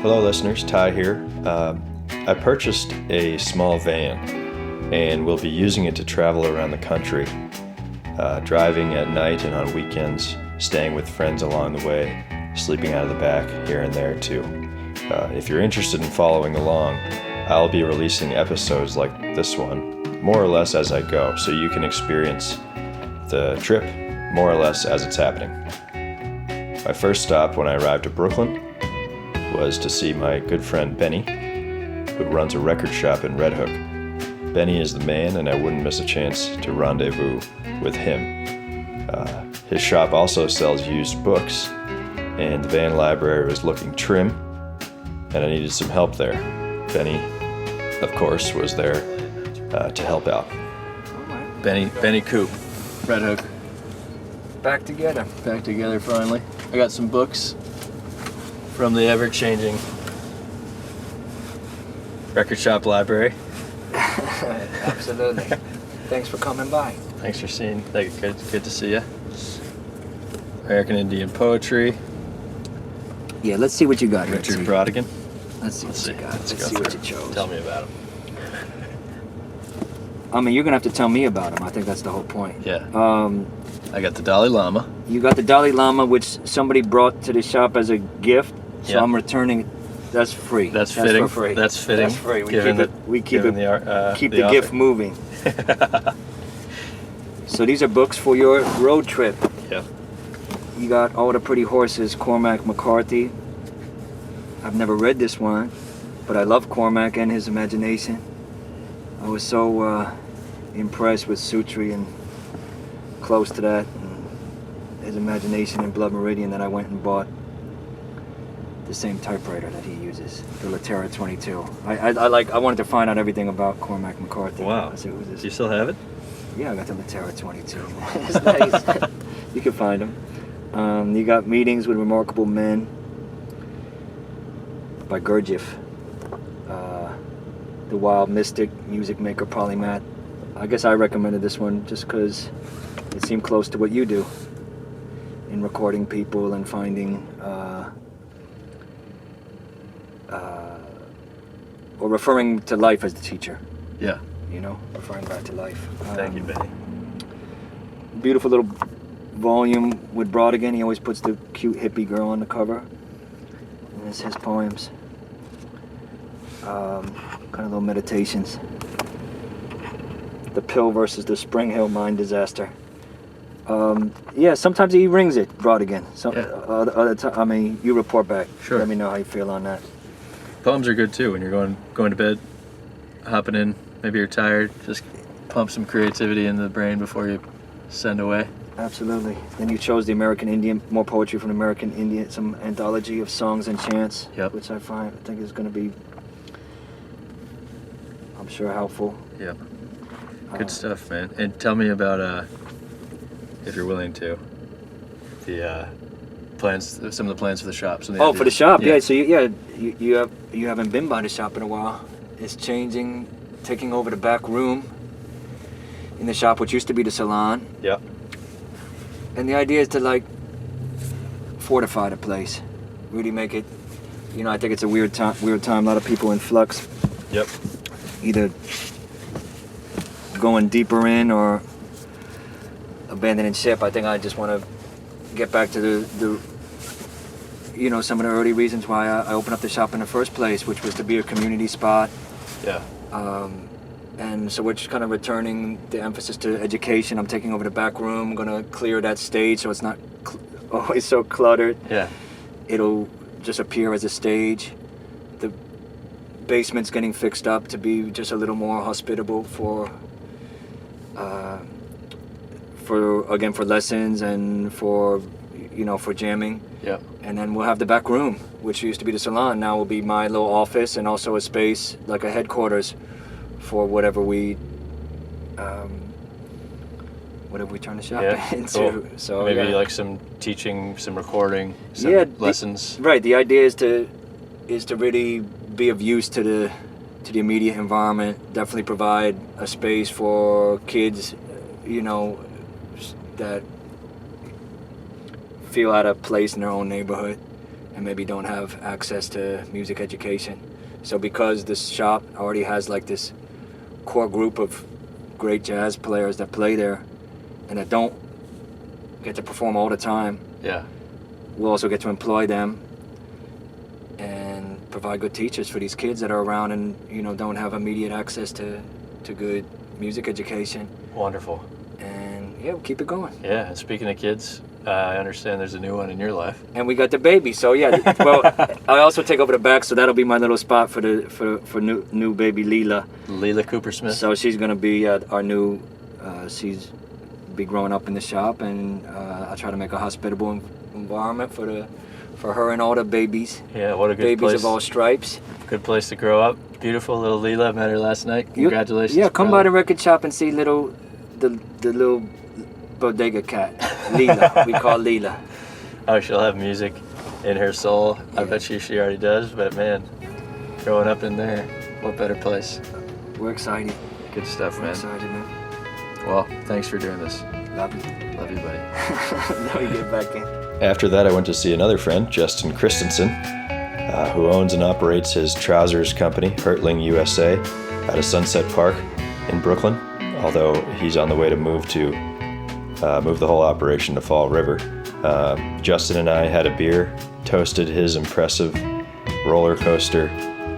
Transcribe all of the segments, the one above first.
Hello listeners, Ty here. I purchased a small van and will be using it to travel around the country, driving at night and on weekends, staying with friends along the way, sleeping out of the back here and there too. If you're interested in following along, I'll be releasing episodes like this one, more or less as I go, so you can experience the trip more or less as it's happening. My first stop when I arrived at Brooklyn was to see my good friend Bene, who runs a record shop in Red Hook. Bene is the man, and I wouldn't miss a chance to rendezvous with him. His shop also sells used books, and the van library was looking trim, and I needed some help there. Bene, of course, was there to help out. Bene Coop, Red Hook. Back together finally. I got some books from the ever-changing record shop library. Absolutely. Thanks for coming by. Thanks for seeing. Good to see you. American Indian poetry. Yeah, let's see what you got. Richard Brodigan. Let's see what you got. Let's see what you chose. Tell me about him. I mean, you're gonna have to tell me about him. I think that's the whole point. Yeah. I got the Dalai Lama. You got the Dalai Lama, which somebody brought to the shop as a gift. So I'm returning it. That's free. That's fitting. For free. That's fitting. That's free. We keep the gift moving. So these are books for your road trip. Yeah. You got All the Pretty Horses, Cormac McCarthy. I've never read this one, but I love Cormac and his imagination. I was so impressed with Sutri and close to that, and his imagination in Blood Meridian, that I went and bought the same typewriter that he uses, the Latera 22. I wanted to find out everything about Cormac McCarthy. Wow. Do you still have it? Yeah, I got the Latera 22. It's nice. You can find them. You got Meetings with Remarkable Men by Gurdjieff. The Wild Mystic, Music Maker, Polymath. I guess I recommended this one just because it seemed close to what you do in recording people and finding or referring to life as the teacher. Yeah. You know, referring back to life. Thank you, Bene. Beautiful little volume with Brodigan. He always puts the cute hippie girl on the cover. And it's his poems. Kind of little meditations. The Pill versus the Spring Hill Mine Disaster. Yeah, sometimes he rings it, Brodigan. Other time, I mean, you report back. Sure. Let me know how you feel on that. Poems are good too when you're going to bed, hopping in. Maybe you're tired. Just pump some creativity in the brain before you send away. Absolutely. Then you chose the American Indian, more poetry from the American Indian, some anthology of songs and chants, which I think is going to be, I'm sure, helpful. Yep. Good stuff, man. And tell me about, if you're willing to, the plans, some of the plans for the shop. For the shop, yeah. So you haven't been by the shop in a while. It's changing, taking over the back room in the shop, which used to be the salon. Yeah. And the idea is to fortify the place, really make it. You know, I think it's a weird time. A lot of people in flux. Yep. Either going deeper in or abandoning ship. I think I just want to get back to the some of the early reasons why I opened up the shop in the first place, which was to be a community spot. Yeah. And so we're just kind of returning the emphasis to education. I'm taking over the back room. I'm going to clear that stage so it's not always so cluttered. Yeah. It'll just appear as a stage. The basement's getting fixed up to be just a little more hospitable for lessons and for jamming. Yeah. And then we'll have the back room, which used to be the salon. Now will be my little office and also a space like a headquarters for whatever we turn the shop into. Cool. So maybe like some teaching, some recording, some lessons. Right. The idea is to really be of use to the immediate environment. Definitely provide a space for kids, that feel out of place in their own neighborhood, and maybe don't have access to music education. So because this shop already has like this core group of great jazz players that play there and that don't get to perform all the time, Yeah. we'll also get to employ them and provide good teachers for these kids that are around and, you know, don't have immediate access to good music education. Wonderful. And yeah, we'll keep it going. Yeah, and speaking of kids, I understand there's a new one in your life. And we got the baby, so yeah. Well, I also take over the back, so that'll be my little spot for new baby Leela. Leela Coopersmith. So she's gonna be our new. She's be growing up in the shop, and I try to make a hospitable environment for her and all the babies. Yeah, what a good Babies place. of all stripes. Good place to grow up. Beautiful little Leela. Met her last night. Congratulations. Yeah, come by brother. the record shop and see the little bodega cat, Leela. We call Leela. Oh, she'll have music in her soul. I Yeah. bet she already does, but man, growing up in there, what better place? We're excited. Good stuff, We're man. excited, man. Well, thanks for doing this. Love you. Love you, buddy. Now we get back in. After that, I went to see another friend, Justin Christenson, who owns and operates his trousers company, Hertling USA, out of Sunset Park in Brooklyn, although he's on the way to move the whole operation to Fall River. Justin and I had a beer, toasted his impressive roller coaster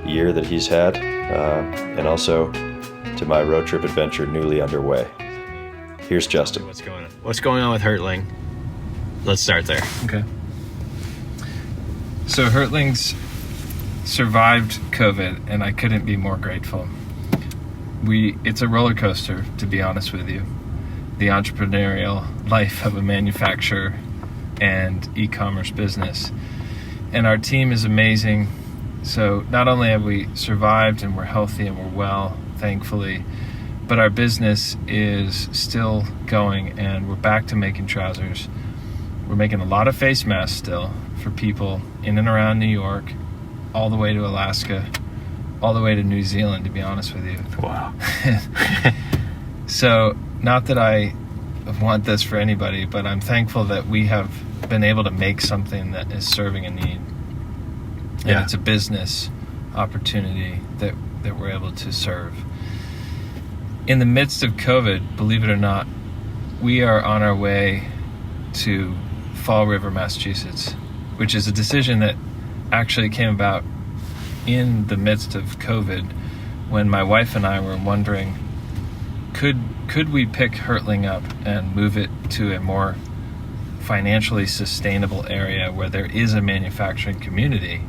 year that he's had, and also to my road trip adventure newly underway. Here's Justin. What's going on with Hertling? Let's start there. Okay. So Hertling's survived COVID, and I couldn't be more grateful. It's a roller coaster, to be honest with you. The entrepreneurial life of a manufacturer and e-commerce business. And our team is amazing. So not only have we survived and we're healthy and we're well, thankfully, but our business is still going and we're back to making trousers. We're making a lot of face masks still for people in and around New York, all the way to Alaska, all the way to New Zealand, to be honest with you. Wow. So, not that I want this for anybody, but I'm thankful that we have been able to make something that is serving a need. And Yeah. it's a business opportunity that we're able to serve. In the midst of COVID, believe it or not, we are on our way to Fall River, Massachusetts, which is a decision that actually came about in the midst of COVID when my wife and I were wondering, could we pick Hertling up and move it to a more financially sustainable area where there is a manufacturing community?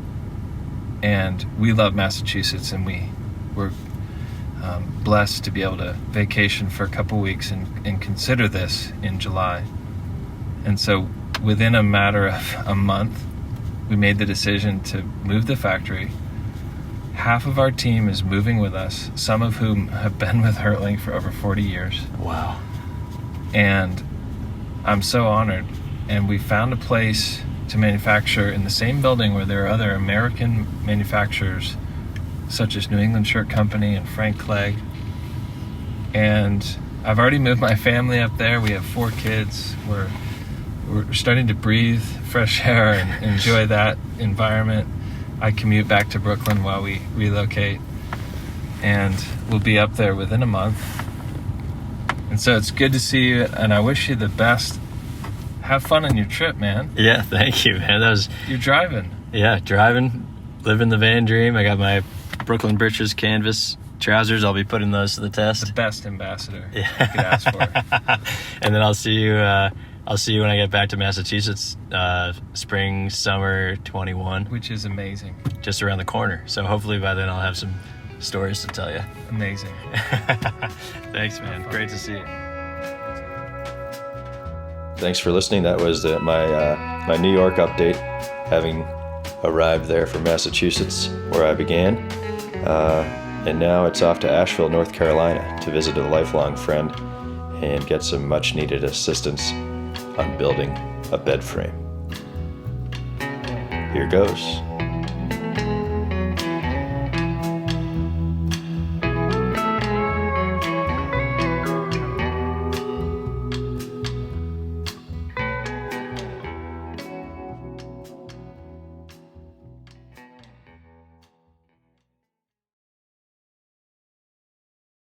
And we love Massachusetts, and we were blessed to be able to vacation for a couple weeks and consider this in July. And so within a matter of a month, we made the decision to move the factory. Half of our team is moving with us, some of whom have been with Hertling for over 40 years. Wow. And I'm so honored. And we found a place to manufacture in the same building where there are other American manufacturers, such as New England Shirt Company and Frank Clegg. And I've already moved my family up there. We have 4 kids. We're starting to breathe fresh air and enjoy that environment. I commute back to Brooklyn while we relocate, and we'll be up there within a month. And so it's good to see you, and I wish you the best. Have fun on your trip, man. Yeah, thank you, man. You're driving. Yeah, driving, living the van dream. I got my Brooklyn Britches canvas trousers. I'll be putting those to the test. The best ambassador Yeah. you could ask for. And then I'll see you when I get back to Massachusetts, spring, summer 21, Which is amazing. just around the corner. So hopefully by then I'll have some stories to tell you. Amazing. Thanks, man. Great to see you. Thanks for listening. That was my New York update, having arrived there from Massachusetts, where I began. And now it's off to Asheville, North Carolina, to visit a lifelong friend and get some much-needed assistance on building a bed frame. Here goes.